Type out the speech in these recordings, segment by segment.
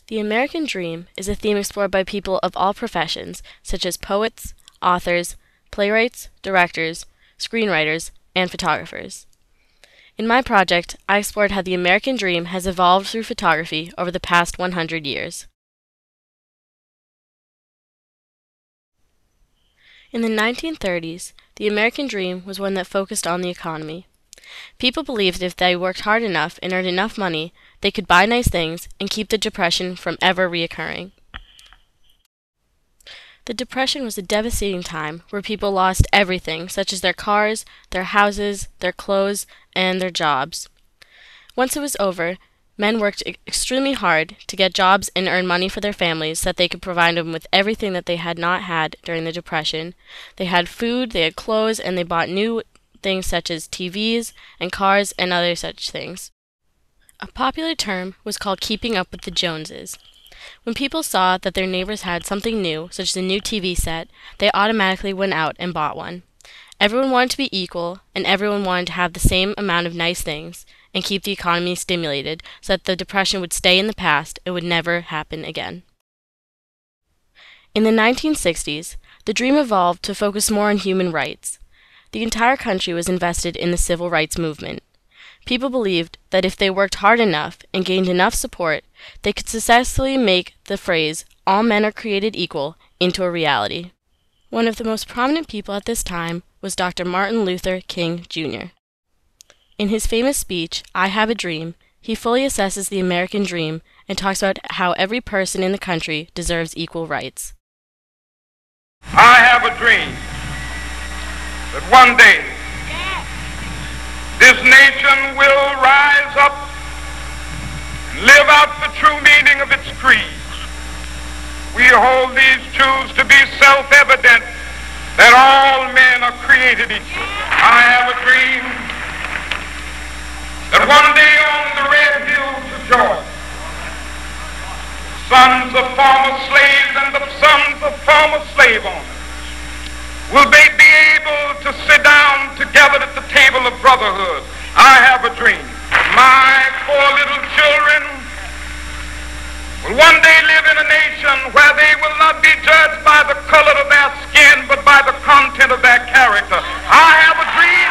The American Dream is a theme explored by people of all professions, such as poets, authors, playwrights, directors, screenwriters, and photographers. In my project, I explored how the American Dream has evolved through photography over the past 100 years. In the 1930s, the American Dream was one that focused on the economy. People believed if they worked hard enough and earned enough money, they could buy nice things and keep the Depression from ever reoccurring. The Depression was a devastating time where people lost everything, such as their cars, their houses, their clothes, and their jobs. Once it was over, men worked extremely hard to get jobs and earn money for their families so that they could provide them with everything that they had not had during the Depression. They had food, they had clothes, and they bought new things such as TVs and cars and other such things. A popular term was called keeping up with the Joneses. When people saw that their neighbors had something new, such as a new TV set, they automatically went out and bought one. Everyone wanted to be equal, and everyone wanted to have the same amount of nice things and keep the economy stimulated so that the Depression would stay in the past and would never happen again. In the 1960s, the dream evolved to focus more on human rights. The entire country was invested in the civil rights movement. People believed that if they worked hard enough and gained enough support, they could successfully make the phrase, "all men are created equal," into a reality. One of the most prominent people at this time was Dr. Martin Luther King, Jr. In his famous speech, "I Have a Dream," he fully assesses the American dream and talks about how every person in the country deserves equal rights. I have a dream that one day this nation will rise up and live out the true meaning of its creed. We hold these truths to be self-evident that all men are created equal. I have a dream that one day on the red hills of Georgia, sons of former slaves and the sons of former slave owners will be able to sit down together at the table of brotherhood. I have a dream. My poor little children will one day live in a nation where they will not be judged by the color of their skin, but by the content of their character. I have a dream.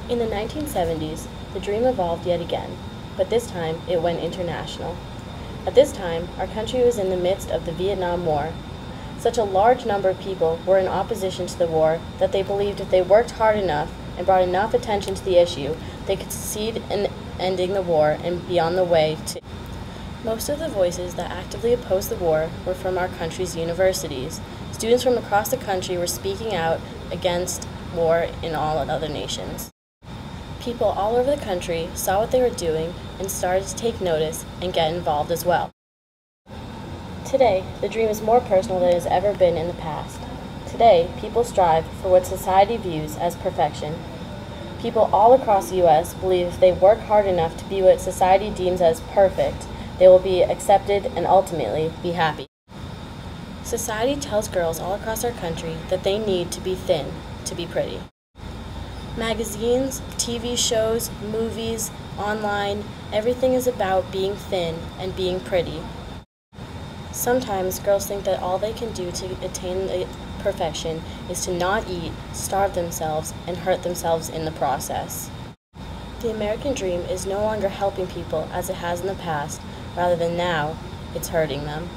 In the 1970s, the dream evolved yet again, but this time it went international. At this time, our country was in the midst of the Vietnam War. Such a large number of people were in opposition to the war that they believed if they worked hard enough and brought enough attention to the issue, they could succeed in ending the war and be on the way to. Most of the voices that actively opposed the war were from our country's universities. Students from across the country were speaking out against war in all other nations. People all over the country saw what they were doing and started to take notice and get involved as well. Today, the dream is more personal than it has ever been in the past. Today, people strive for what society views as perfection. People all across the U.S. believe if they work hard enough to be what society deems as perfect, they will be accepted and ultimately be happy. Society tells girls all across our country that they need to be thin to be pretty. Magazines, TV shows, movies, online, everything is about being thin and being pretty. Sometimes girls think that all they can do to attain perfection is to not eat, starve themselves, and hurt themselves in the process. The American dream is no longer helping people as it has in the past, rather than now, it's hurting them.